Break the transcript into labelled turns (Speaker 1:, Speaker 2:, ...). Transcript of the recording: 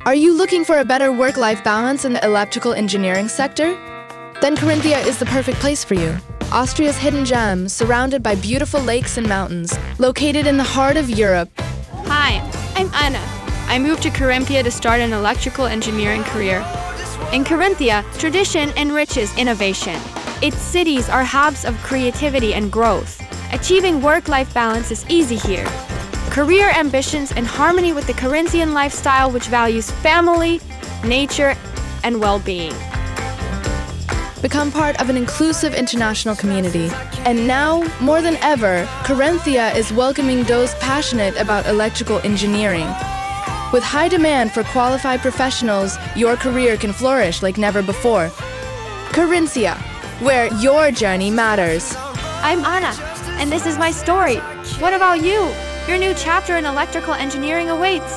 Speaker 1: Are you looking for a better work-life balance in the electrical engineering sector? Then Carinthia is the perfect place for you. Austria's hidden gem, surrounded by beautiful lakes and mountains, located in the heart of Europe.
Speaker 2: Hi, I'm Anna. I moved to Carinthia to start an electrical engineering career. In Carinthia, tradition enriches innovation. Its cities are hubs of creativity and growth. Achieving work-life balance is easy here. Career ambitions in harmony with the Carinthian lifestyle, which values family, nature, and well-being.
Speaker 1: Become part of an inclusive international community. And now, more than ever, Carinthia is welcoming those passionate about electrical engineering. With high demand for qualified professionals, your career can flourish like never before. Carinthia, where your journey matters.
Speaker 2: I'm Anna, and this is my story. What about you? Your new chapter in electrical engineering awaits.